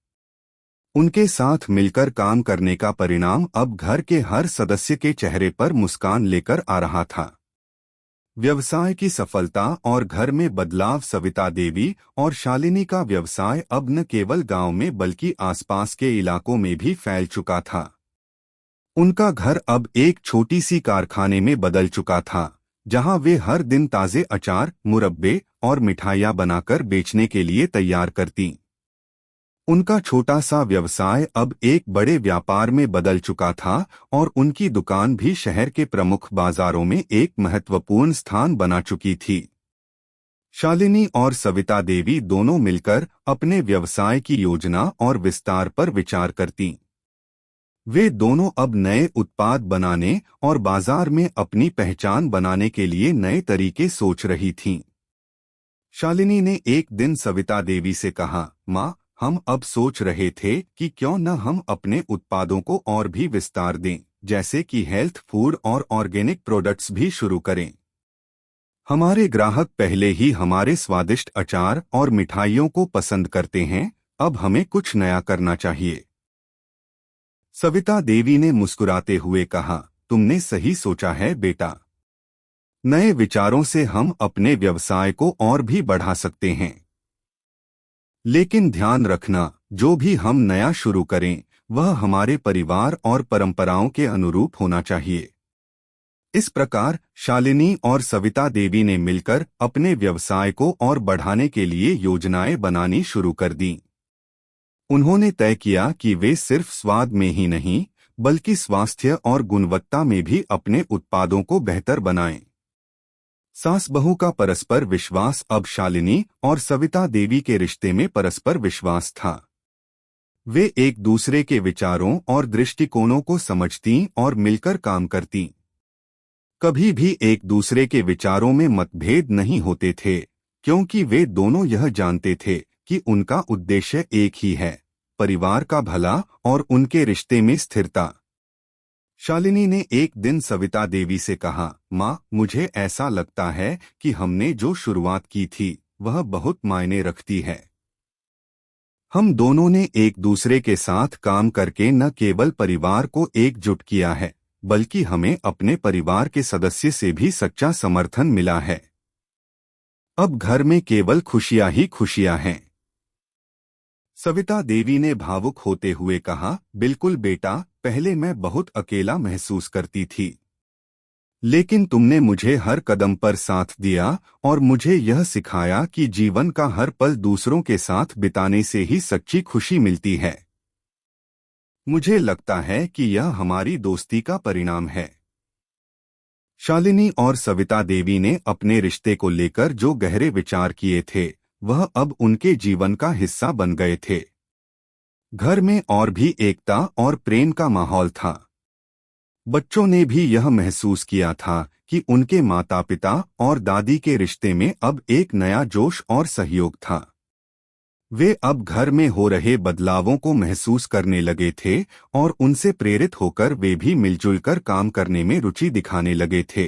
उनके साथ मिलकर काम करने का परिणाम अब घर के हर सदस्य के चेहरे पर मुस्कान लेकर आ रहा था। व्यवसाय की सफलता और घर में बदलाव। सविता देवी और शालिनी का व्यवसाय अब न केवल गांव में बल्कि आसपास के इलाकों में भी फैल चुका था। उनका घर अब एक छोटी सी कारखाने में बदल चुका था, जहां वे हर दिन ताजे अचार, मुरब्बे और मिठाइयां बनाकर बेचने के लिए तैयार करतीं। उनका छोटा सा व्यवसाय अब एक बड़े व्यापार में बदल चुका था और उनकी दुकान भी शहर के प्रमुख बाजारों में एक महत्वपूर्ण स्थान बना चुकी थी। शालिनी और सविता देवी दोनों मिलकर अपने व्यवसाय की योजना और विस्तार पर विचार करतीं। वे दोनों अब नए उत्पाद बनाने और बाजार में अपनी पहचान बनाने के लिए नए तरीके सोच रही थीं। शालिनी ने एक दिन सविता देवी से कहा, माँ, हम अब सोच रहे थे कि क्यों न हम अपने उत्पादों को और भी विस्तार दें, जैसे कि हेल्थ फूड और ऑर्गेनिक प्रोडक्ट्स भी शुरू करें। हमारे ग्राहक पहले ही हमारे स्वादिष्ट अचार और मिठाइयों को पसंद करते हैं, अब हमें कुछ नया करना चाहिए। सविता देवी ने मुस्कुराते हुए कहा, तुमने सही सोचा है बेटा। नए विचारों से हम अपने व्यवसाय को और भी बढ़ा सकते हैं। लेकिन ध्यान रखना, जो भी हम नया शुरू करें, वह हमारे परिवार और परंपराओं के अनुरूप होना चाहिए। इस प्रकार शालिनी और सविता देवी ने मिलकर अपने व्यवसाय को और बढ़ाने के लिए योजनाएं बनानी शुरू कर दी। उन्होंने तय किया कि वे सिर्फ स्वाद में ही नहीं बल्कि स्वास्थ्य और गुणवत्ता में भी अपने उत्पादों को बेहतर बनाएं। सास बहू का परस्पर विश्वास। अब शालिनी और सविता देवी के रिश्ते में परस्पर विश्वास था। वे एक दूसरे के विचारों और दृष्टिकोणों को समझती और मिलकर काम करती। कभी भी एक दूसरे के विचारों में मतभेद नहीं होते थे, क्योंकि वे दोनों यह जानते थे कि उनका उद्देश्य एक ही है, परिवार का भला और उनके रिश्ते में स्थिरता। शालिनी ने एक दिन सविता देवी से कहा, माँ, मुझे ऐसा लगता है कि हमने जो शुरुआत की थी वह बहुत मायने रखती है। हम दोनों ने एक दूसरे के साथ काम करके न केवल परिवार को एकजुट किया है, बल्कि हमें अपने परिवार के सदस्य से भी सच्चा समर्थन मिला है। अब घर में केवल खुशियां ही खुशियां हैं। सविता देवी ने भावुक होते हुए कहा, बिल्कुल बेटा, पहले मैं बहुत अकेला महसूस करती थी, लेकिन तुमने मुझे हर कदम पर साथ दिया और मुझे यह सिखाया कि जीवन का हर पल दूसरों के साथ बिताने से ही सच्ची खुशी मिलती है। मुझे लगता है कि यह हमारी दोस्ती का परिणाम है। शालिनी और सविता देवी ने अपने रिश्ते को लेकर जो गहरे विचार किए थे वह अब उनके जीवन का हिस्सा बन गए थे। घर में और भी एकता और प्रेम का माहौल था। बच्चों ने भी यह महसूस किया था कि उनके माता पिता और दादी के रिश्ते में अब एक नया जोश और सहयोग था। वे अब घर में हो रहे बदलावों को महसूस करने लगे थे और उनसे प्रेरित होकर वे भी मिलजुल कर काम करने में रुचि दिखाने लगे थे।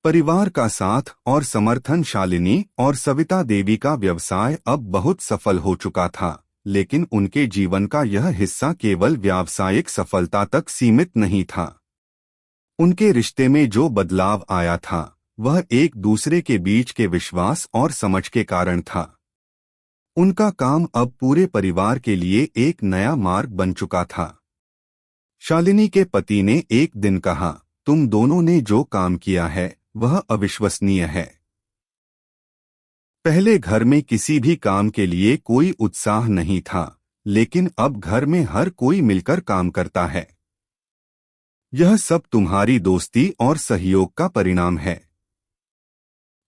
परिवार का साथ और समर्थन। शालिनी और सविता देवी का व्यवसाय अब बहुत सफल हो चुका था, लेकिन उनके जीवन का यह हिस्सा केवल व्यावसायिक सफलता तक सीमित नहीं था। उनके रिश्ते में जो बदलाव आया था वह एक दूसरे के बीच के विश्वास और समझ के कारण था। उनका काम अब पूरे परिवार के लिए एक नया मार्ग बन चुका था। शालिनी के पति ने एक दिन कहा, तुम दोनों ने जो काम किया है वह अविश्वसनीय है। पहले घर में किसी भी काम के लिए कोई उत्साह नहीं था, लेकिन अब घर में हर कोई मिलकर काम करता है। यह सब तुम्हारी दोस्ती और सहयोग का परिणाम है।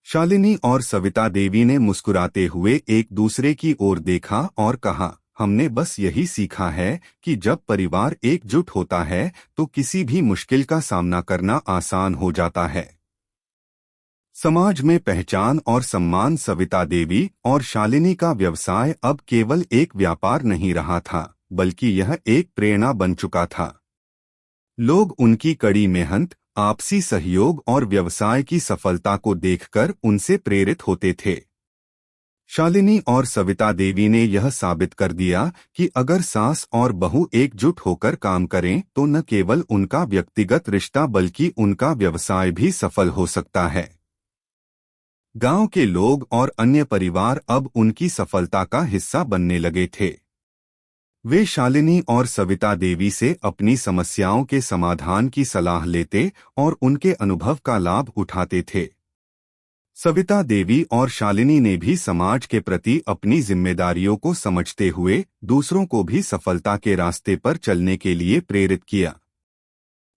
शालिनी और सविता देवी ने मुस्कुराते हुए एक दूसरे की ओर देखा और कहा, हमने बस यही सीखा है कि जब परिवार एकजुट होता है तो किसी भी मुश्किल का सामना करना आसान हो जाता है। समाज में पहचान और सम्मान। सविता देवी और शालिनी का व्यवसाय अब केवल एक व्यापार नहीं रहा था, बल्कि यह एक प्रेरणा बन चुका था। लोग उनकी कड़ी मेहनत, आपसी सहयोग और व्यवसाय की सफलता को देखकर उनसे प्रेरित होते थे। शालिनी और सविता देवी ने यह साबित कर दिया कि अगर सास और बहू एकजुट होकर काम करें तो न केवल उनका व्यक्तिगत रिश्ता बल्कि उनका व्यवसाय भी सफल हो सकता है। गांव के लोग और अन्य परिवार अब उनकी सफलता का हिस्सा बनने लगे थे। वे शालिनी और सविता देवी से अपनी समस्याओं के समाधान की सलाह लेते और उनके अनुभव का लाभ उठाते थे। सविता देवी और शालिनी ने भी समाज के प्रति अपनी जिम्मेदारियों को समझते हुए दूसरों को भी सफलता के रास्ते पर चलने के लिए प्रेरित किया।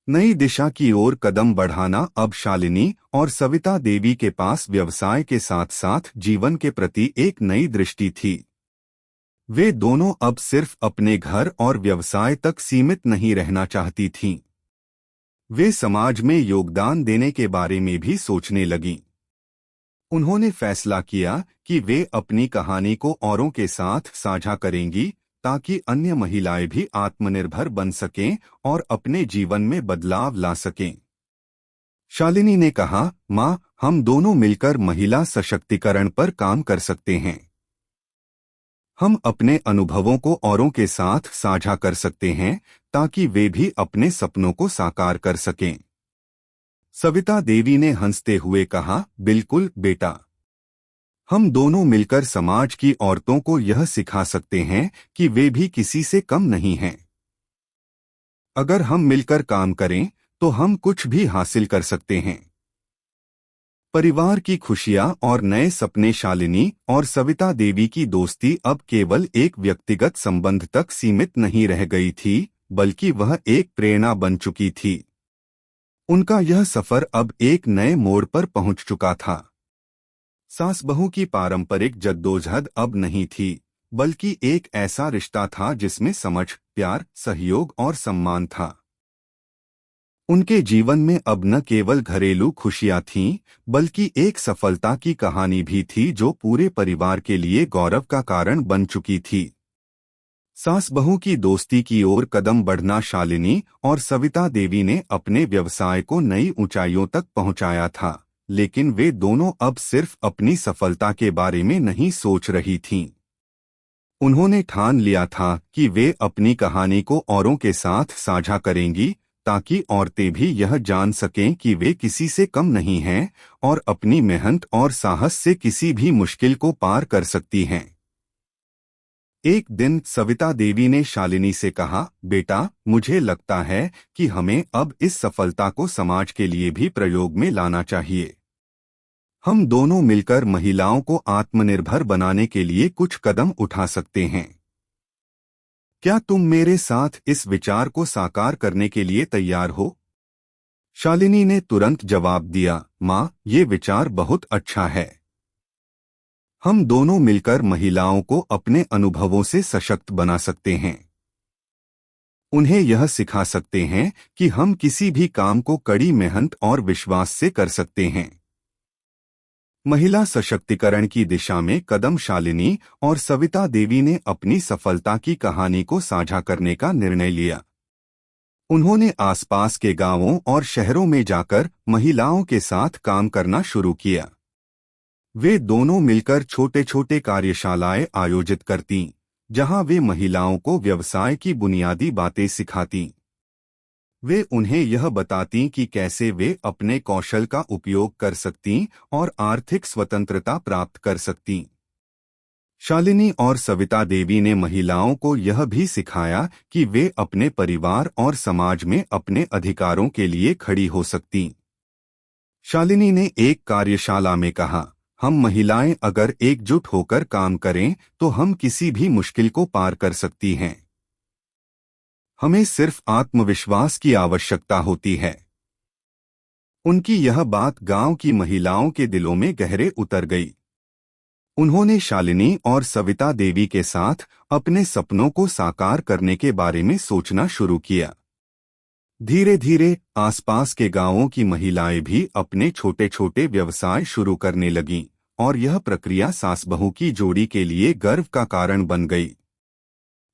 नई दिशा की ओर कदम बढ़ाना। अब शालिनी और सविता देवी के पास व्यवसाय के साथ साथ जीवन के प्रति एक नई दृष्टि थी। वे दोनों अब सिर्फ अपने घर और व्यवसाय तक सीमित नहीं रहना चाहती थीं। वे समाज में योगदान देने के बारे में भी सोचने लगीं। उन्होंने फैसला किया कि वे अपनी कहानी को औरों के साथ साझा करेंगी ताकि अन्य महिलाएं भी आत्मनिर्भर बन सकें और अपने जीवन में बदलाव ला सकें। शालिनी ने कहा, माँ, हम दोनों मिलकर महिला सशक्तिकरण पर काम कर सकते हैं। हम अपने अनुभवों को औरों के साथ साझा कर सकते हैं ताकि वे भी अपने सपनों को साकार कर सकें। सविता देवी ने हंसते हुए कहा, बिल्कुल बेटा, हम दोनों मिलकर समाज की औरतों को यह सिखा सकते हैं कि वे भी किसी से कम नहीं हैं। अगर हम मिलकर काम करें तो हम कुछ भी हासिल कर सकते हैं। परिवार की खुशियां और नए सपने। शालिनी और सविता देवी की दोस्ती अब केवल एक व्यक्तिगत संबंध तक सीमित नहीं रह गई थी, बल्कि वह एक प्रेरणा बन चुकी थी। उनका यह सफर अब एक नए मोड़ पर पहुंच चुका था। सास बहू की पारंपरिक जद्दोजहद अब नहीं थी, बल्कि एक ऐसा रिश्ता था जिसमें समझ, प्यार, सहयोग और सम्मान था। उनके जीवन में अब न केवल घरेलू खुशियां थीं, बल्कि एक सफलता की कहानी भी थी जो पूरे परिवार के लिए गौरव का कारण बन चुकी थी। सास बहू की दोस्ती की ओर कदम बढ़ना। शालिनी और सविता देवी ने अपने व्यवसाय को नई ऊंचाइयों तक पहुंचाया था, लेकिन वे दोनों अब सिर्फ अपनी सफलता के बारे में नहीं सोच रही थीं। उन्होंने ठान लिया था कि वे अपनी कहानी को औरों के साथ साझा करेंगी, ताकि औरतें भी यह जान सकें कि वे किसी से कम नहीं हैं और अपनी मेहनत और साहस से किसी भी मुश्किल को पार कर सकती हैं। एक दिन सविता देवी ने शालिनी से कहा, बेटा, मुझे लगता है कि हमें अब इस सफलता को समाज के लिए भी प्रयोग में लाना चाहिए। हम दोनों मिलकर महिलाओं को आत्मनिर्भर बनाने के लिए कुछ कदम उठा सकते हैं। क्या तुम मेरे साथ इस विचार को साकार करने के लिए तैयार हो? शालिनी ने तुरंत जवाब दिया, माँ, ये विचार बहुत अच्छा है। हम दोनों मिलकर महिलाओं को अपने अनुभवों से सशक्त बना सकते हैं। उन्हें यह सिखा सकते हैं कि हम किसी भी काम को कड़ी मेहनत और विश्वास से कर सकते हैं। महिला सशक्तिकरण की दिशा में कदम। शालिनी और सविता देवी ने अपनी सफलता की कहानी को साझा करने का निर्णय लिया। उन्होंने आसपास के गांवों और शहरों में जाकर महिलाओं के साथ काम करना शुरू किया। वे दोनों मिलकर छोटे छोटे कार्यशालाएं आयोजित करतीं, जहां वे महिलाओं को व्यवसाय की बुनियादी बातें सिखातीं। वे उन्हें यह बतातीं कि कैसे वे अपने कौशल का उपयोग कर सकतीं और आर्थिक स्वतंत्रता प्राप्त कर सकतीं। शालिनी और सविता देवी ने महिलाओं को यह भी सिखाया कि वे अपने परिवार और समाज में अपने अधिकारों के लिए खड़ी हो सकतीं। शालिनी ने एक कार्यशाला में कहा, हम महिलाएं अगर एकजुट होकर काम करें तो हम किसी भी मुश्किल को पार कर सकती हैं। हमें सिर्फ आत्मविश्वास की आवश्यकता होती है। उनकी यह बात गांव की महिलाओं के दिलों में गहरे उतर गई। उन्होंने शालिनी और सविता देवी के साथ अपने सपनों को साकार करने के बारे में सोचना शुरू किया। धीरे धीरे आसपास के गांवों की महिलाएं भी अपने छोटे छोटे व्यवसाय शुरू करने लगीं, और यह प्रक्रिया सास बहू की जोड़ी के लिए गर्व का कारण बन गई।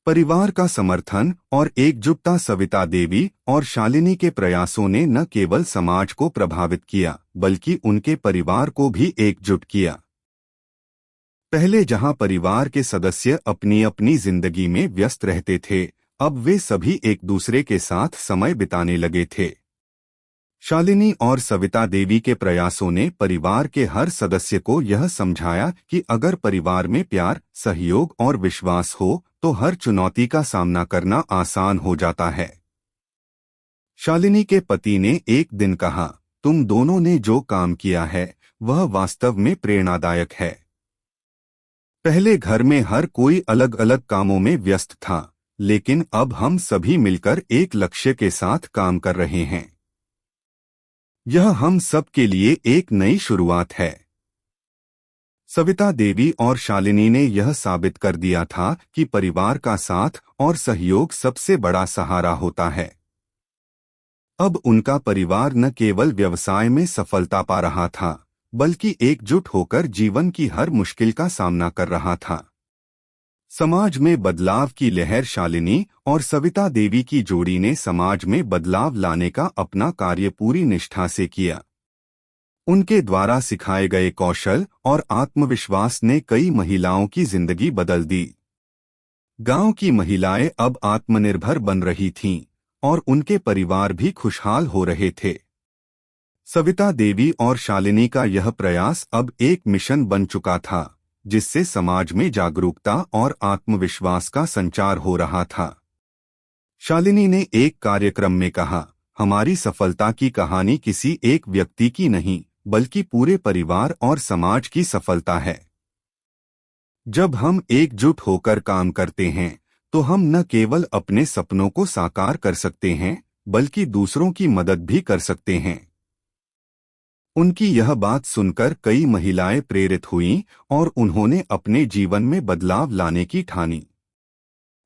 परिवार का समर्थन और एकजुटता। सविता देवी और शालिनी के प्रयासों ने न केवल समाज को प्रभावित किया, बल्कि उनके परिवार को भी एकजुट किया। पहले जहां परिवार के सदस्य अपनी अपनी जिंदगी में व्यस्त रहते थे, अब वे सभी एक दूसरे के साथ समय बिताने लगे थे। शालिनी और सविता देवी के प्रयासों ने परिवार के हर सदस्य को यह समझाया कि अगर परिवार में प्यार, सहयोग और विश्वास हो तो हर चुनौती का सामना करना आसान हो जाता है। शालिनी के पति ने एक दिन कहा, तुम दोनों ने जो काम किया है वह वास्तव में प्रेरणादायक है। पहले घर में हर कोई अलग अलग कामों में व्यस्त था, लेकिन अब हम सभी मिलकर एक लक्ष्य के साथ काम कर रहे हैं। यह हम सब के लिए एक नई शुरुआत है। सविता देवी और शालिनी ने यह साबित कर दिया था कि परिवार का साथ और सहयोग सबसे बड़ा सहारा होता है। अब उनका परिवार न केवल व्यवसाय में सफलता पा रहा था, बल्कि एकजुट होकर जीवन की हर मुश्किल का सामना कर रहा था। समाज में बदलाव की लहर। शालिनी और सविता देवी की जोड़ी ने समाज में बदलाव लाने का अपना कार्य पूरी निष्ठा से किया। उनके द्वारा सिखाए गए कौशल और आत्मविश्वास ने कई महिलाओं की जिंदगी बदल दी। गांव की महिलाएं अब आत्मनिर्भर बन रही थीं और उनके परिवार भी खुशहाल हो रहे थे। सविता देवी और शालिनी का यह प्रयास अब एक मिशन बन चुका था, जिससे समाज में जागरूकता और आत्मविश्वास का संचार हो रहा था। शालिनी ने एक कार्यक्रम में कहा, हमारी सफलता की कहानी किसी एक व्यक्ति की नहीं, बल्कि पूरे परिवार और समाज की सफलता है। जब हम एकजुट होकर काम करते हैं, तो हम न केवल अपने सपनों को साकार कर सकते हैं, बल्कि दूसरों की मदद भी कर सकते हैं। उनकी यह बात सुनकर कई महिलाएं प्रेरित हुईं और उन्होंने अपने जीवन में बदलाव लाने की ठानी।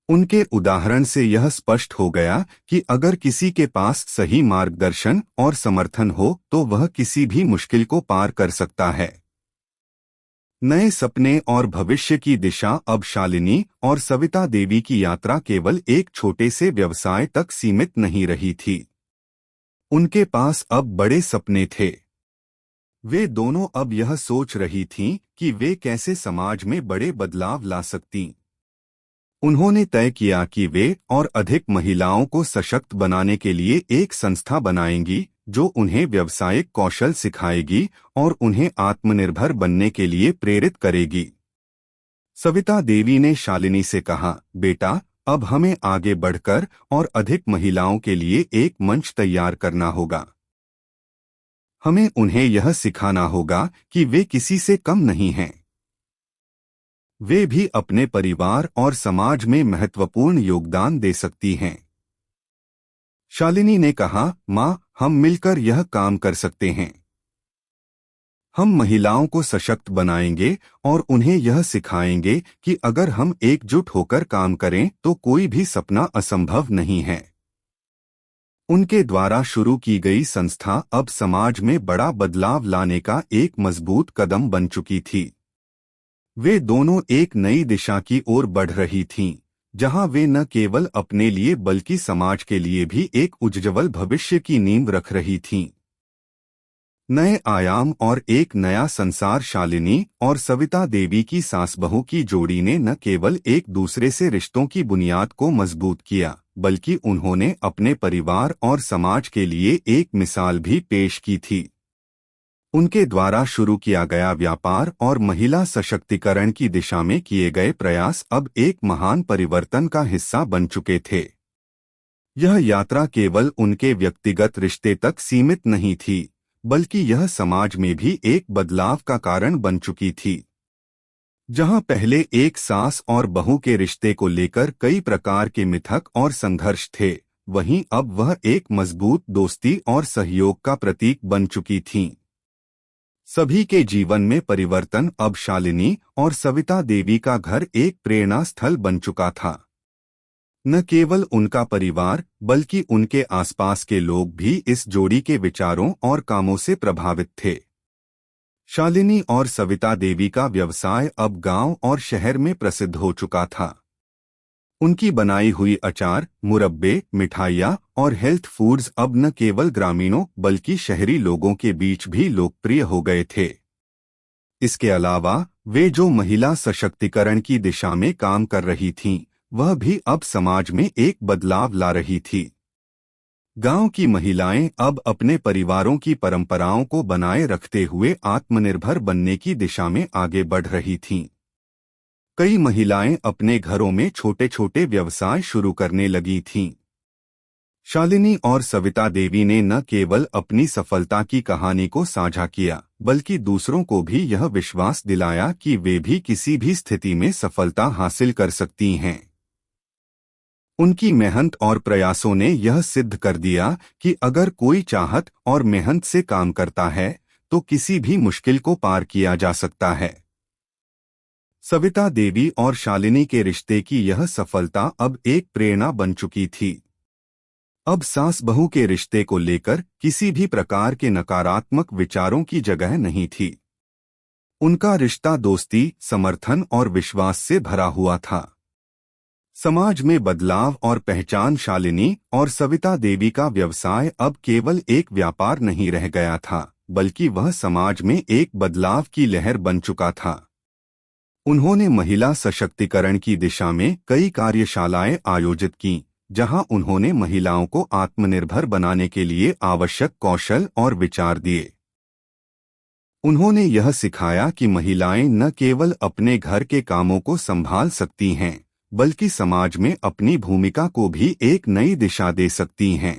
उनके उदाहरण से यह स्पष्ट हो गया कि अगर किसी के पास सही मार्गदर्शन और समर्थन हो तो वह किसी भी मुश्किल को पार कर सकता है। नए सपने और भविष्य की दिशा। अब शालिनी और सविता देवी की यात्रा केवल एक छोटे से व्यवसाय तक सीमित नहीं रही थी। उनके पास अब बड़े सपने थे। वे दोनों अब यह सोच रही थीं कि वे कैसे समाज में बड़े बदलाव ला सकतीं। उन्होंने तय किया कि वे और अधिक महिलाओं को सशक्त बनाने के लिए एक संस्था बनाएंगी जो उन्हें व्यावसायिक कौशल सिखाएगी और उन्हें आत्मनिर्भर बनने के लिए प्रेरित करेगी। सविता देवी ने शालिनी से कहा, बेटा, अब हमें आगे बढ़कर और अधिक महिलाओं के लिए एक मंच तैयार करना होगा। हमें उन्हें यह सिखाना होगा कि वे किसी से कम नहीं हैं। वे भी अपने परिवार और समाज में महत्वपूर्ण योगदान दे सकती हैं। शालिनी ने कहा, माँ, हम मिलकर यह काम कर सकते हैं। हम महिलाओं को सशक्त बनाएंगे और उन्हें यह सिखाएंगे कि अगर हम एकजुट होकर काम करें तो कोई भी सपना असंभव नहीं है। उनके द्वारा शुरू की गई संस्था अब समाज में बड़ा बदलाव लाने का एक मजबूत कदम बन चुकी थी। वे दोनों एक नई दिशा की ओर बढ़ रही थीं, जहां वे न केवल अपने लिए बल्कि समाज के लिए भी एक उज्ज्वल भविष्य की नींव रख रही थीं। नए आयाम और एक नया संसार। शालिनी और सविता देवी की सास बहू की जोड़ी ने न केवल एक दूसरे से रिश्तों की बुनियाद को मजबूत किया, बल्कि उन्होंने अपने परिवार और समाज के लिए एक मिसाल भी पेश की थी। उनके द्वारा शुरू किया गया व्यापार और महिला सशक्तिकरण की दिशा में किए गए प्रयास अब एक महान परिवर्तन का हिस्सा बन चुके थे। यह यात्रा केवल उनके व्यक्तिगत रिश्ते तक सीमित नहीं थी, बल्कि यह समाज में भी एक बदलाव का कारण बन चुकी थी। जहां पहले एक सास और बहू के रिश्ते को लेकर कई प्रकार के मिथक और संघर्ष थे, वहीं अब वह एक मजबूत दोस्ती और सहयोग का प्रतीक बन चुकी थीं। सभी के जीवन में परिवर्तन। अब शालिनी और सविता देवी का घर एक प्रेरणा स्थल बन चुका था। न केवल उनका परिवार, बल्कि उनके आसपास के लोग भी इस जोड़ी के विचारों और कामों से प्रभावित थे। शालिनी और सविता देवी का व्यवसाय अब गांव और शहर में प्रसिद्ध हो चुका था। उनकी बनाई हुई अचार, मुरब्बे, मिठाइयाँ और हेल्थ फूड्स अब न केवल ग्रामीणों बल्कि शहरी लोगों के बीच भी लोकप्रिय हो गए थे। इसके अलावा वे जो महिला सशक्तिकरण की दिशा में काम कर रही थीं, वह भी अब समाज में एक बदलाव ला रही थी। गांव की महिलाएं अब अपने परिवारों की परंपराओं को बनाए रखते हुए आत्मनिर्भर बनने की दिशा में आगे बढ़ रही थीं। कई महिलाएं अपने घरों में छोटे छोटे व्यवसाय शुरू करने लगी थीं। शालिनी और सविता देवी ने न केवल अपनी सफलता की कहानी को साझा किया, बल्कि दूसरों को भी यह विश्वास दिलाया कि वे भी किसी भी स्थिति में सफलता हासिल कर सकती हैं। उनकी मेहनत और प्रयासों ने यह सिद्ध कर दिया कि अगर कोई चाहत और मेहनत से काम करता है तो किसी भी मुश्किल को पार किया जा सकता है। सविता देवी और शालिनी के रिश्ते की यह सफलता अब एक प्रेरणा बन चुकी थी। अब सास बहू के रिश्ते को लेकर किसी भी प्रकार के नकारात्मक विचारों की जगह नहीं थी। उनका रिश्ता दोस्ती, समर्थन और विश्वास से भरा हुआ था। समाज में बदलाव और पहचान। शालिनी और सविता देवी का व्यवसाय अब केवल एक व्यापार नहीं रह गया था, बल्कि वह समाज में एक बदलाव की लहर बन चुका था। उन्होंने महिला सशक्तिकरण की दिशा में कई कार्यशालाएं आयोजित कीं, जहां उन्होंने महिलाओं को आत्मनिर्भर बनाने के लिए आवश्यक कौशल और विचार दिए। उन्होंने यह सिखाया कि महिलाएं न केवल अपने घर के कामों को संभाल सकती हैं, बल्कि समाज में अपनी भूमिका को भी एक नई दिशा दे सकती हैं।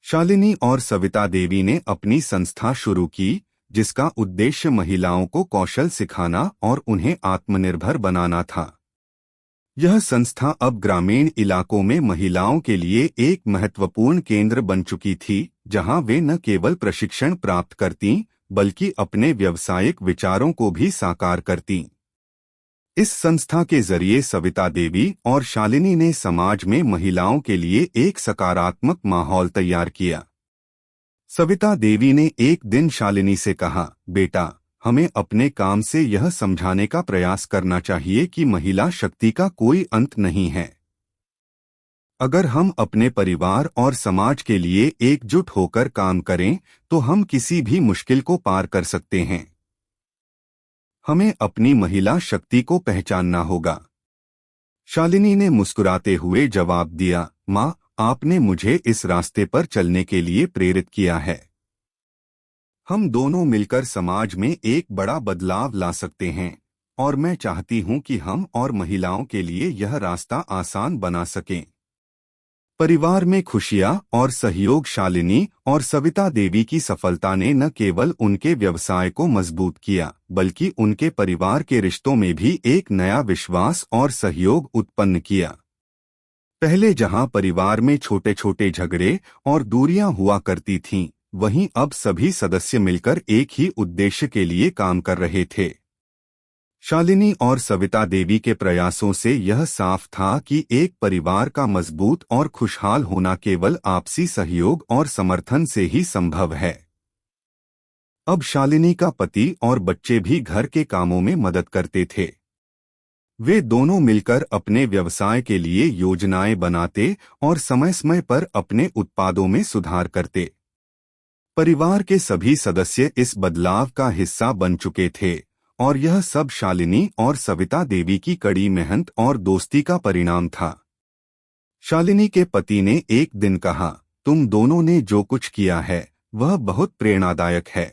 शालिनी और सविता देवी ने अपनी संस्था शुरू की, जिसका उद्देश्य महिलाओं को कौशल सिखाना और उन्हें आत्मनिर्भर बनाना था। यह संस्था अब ग्रामीण इलाकों में महिलाओं के लिए एक महत्वपूर्ण केंद्र बन चुकी थी, जहां वे न केवल प्रशिक्षण प्राप्त करतीं, बल्कि अपने व्यावसायिक विचारों को भी साकार करतीं। इस संस्था के जरिए सविता देवी और शालिनी ने समाज में महिलाओं के लिए एक सकारात्मक माहौल तैयार किया। सविता देवी ने एक दिन शालिनी से कहा, बेटा, हमें अपने काम से यह समझाने का प्रयास करना चाहिए कि महिला शक्ति का कोई अंत नहीं है। अगर हम अपने परिवार और समाज के लिए एकजुट होकर काम करें, तो हम किसी भी मुश्किल को पार कर सकते हैं। हमें अपनी महिला शक्ति को पहचानना होगा। शालिनी ने मुस्कुराते हुए जवाब दिया, माँ, आपने मुझे इस रास्ते पर चलने के लिए प्रेरित किया है। हम दोनों मिलकर समाज में एक बड़ा बदलाव ला सकते हैं, और मैं चाहती हूँ कि हम और महिलाओं के लिए यह रास्ता आसान बना सकें। परिवार में खुशियां और सहयोग। शालिनी और सविता देवी की सफलता ने न केवल उनके व्यवसाय को मजबूत किया, बल्कि उनके परिवार के रिश्तों में भी एक नया विश्वास और सहयोग उत्पन्न किया। पहले जहां परिवार में छोटे छोटे झगड़े और दूरियां हुआ करती थीं, वहीं अब सभी सदस्य मिलकर एक ही उद्देश्य के लिए काम कर रहे थे। शालिनी और सविता देवी के प्रयासों से यह साफ था कि एक परिवार का मजबूत और खुशहाल होना केवल आपसी सहयोग और समर्थन से ही संभव है। अब शालिनी का पति और बच्चे भी घर के कामों में मदद करते थे। वे दोनों मिलकर अपने व्यवसाय के लिए योजनाएं बनाते और समय समय पर अपने उत्पादों में सुधार करते। परिवार के सभी सदस्य इस बदलाव का हिस्सा बन चुके थे, और यह सब शालिनी और सविता देवी की कड़ी मेहनत और दोस्ती का परिणाम था। शालिनी के पति ने एक दिन कहा, तुम दोनों ने जो कुछ किया है वह बहुत प्रेरणादायक है।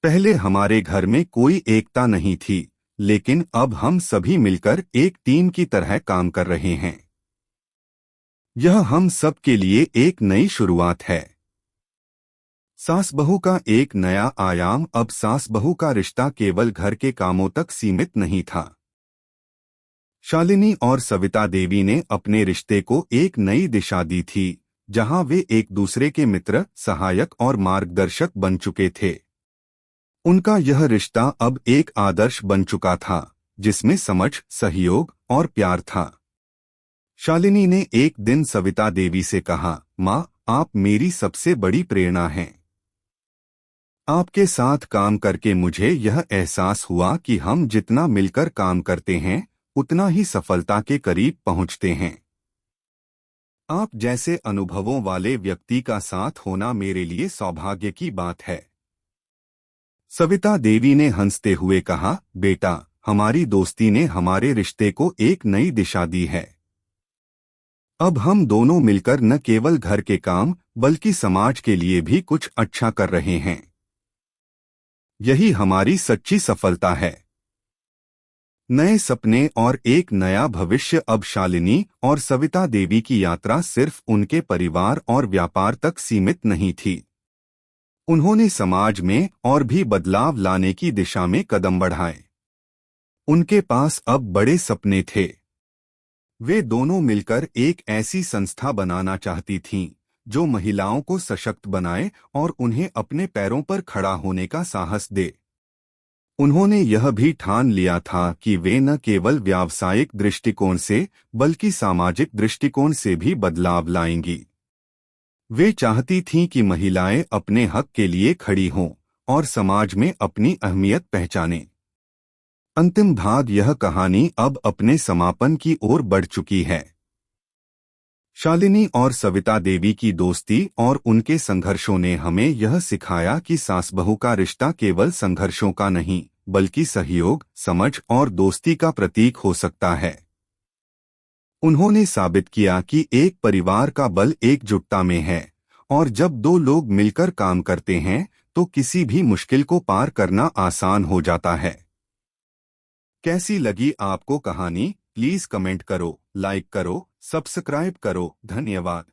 पहले हमारे घर में कोई एकता नहीं थी, लेकिन अब हम सभी मिलकर एक टीम की तरह काम कर रहे हैं। यह हम सब के लिए एक नई शुरुआत है। सास बहू का एक नया आयाम। अब सास बहू का रिश्ता केवल घर के कामों तक सीमित नहीं था। शालिनी और सविता देवी ने अपने रिश्ते को एक नई दिशा दी थी, जहां वे एक दूसरे के मित्र, सहायक और मार्गदर्शक बन चुके थे। उनका यह रिश्ता अब एक आदर्श बन चुका था, जिसमें समझ, सहयोग और प्यार था। शालिनी ने एक दिन सविता देवी से कहा, माँ, आप मेरी सबसे बड़ी प्रेरणा हैं। आपके साथ काम करके मुझे यह एहसास हुआ कि हम जितना मिलकर काम करते हैं, उतना ही सफलता के करीब पहुंचते हैं। आप जैसे अनुभवों वाले व्यक्ति का साथ होना मेरे लिए सौभाग्य की बात है। सविता देवी ने हंसते हुए कहा, बेटा, हमारी दोस्ती ने हमारे रिश्ते को एक नई दिशा दी है। अब हम दोनों मिलकर न केवल घर के काम, बल्कि समाज के लिए भी कुछ अच्छा कर रहे हैं। यही हमारी सच्ची सफलता है। नए सपने और एक नया भविष्य। अब शालिनी और सविता देवी की यात्रा सिर्फ उनके परिवार और व्यापार तक सीमित नहीं थी। उन्होंने समाज में और भी बदलाव लाने की दिशा में कदम बढ़ाए। उनके पास अब बड़े सपने थे। वे दोनों मिलकर एक ऐसी संस्था बनाना चाहती थीं, जो महिलाओं को सशक्त बनाए और उन्हें अपने पैरों पर खड़ा होने का साहस दे। उन्होंने यह भी ठान लिया था कि वे न केवल व्यावसायिक दृष्टिकोण से, बल्कि सामाजिक दृष्टिकोण से भी बदलाव लाएंगी। वे चाहती थीं कि महिलाएं अपने हक के लिए खड़ी हों और समाज में अपनी अहमियत पहचानें। अंतिम भाग। यह कहानी अब अपने समापन की ओर बढ़ चुकी है। शालिनी और सविता देवी की दोस्ती और उनके संघर्षों ने हमें यह सिखाया कि सास बहू का रिश्ता केवल संघर्षों का नहीं, बल्कि सहयोग, समझ और दोस्ती का प्रतीक हो सकता है। उन्होंने साबित किया कि एक परिवार का बल एकजुटता में है, और जब दो लोग मिलकर काम करते हैं, तो किसी भी मुश्किल को पार करना आसान हो जाता है। कैसी लगी आपको कहानी? प्लीज कमेंट करो, लाइक करो, सब्सक्राइब करो। धन्यवाद।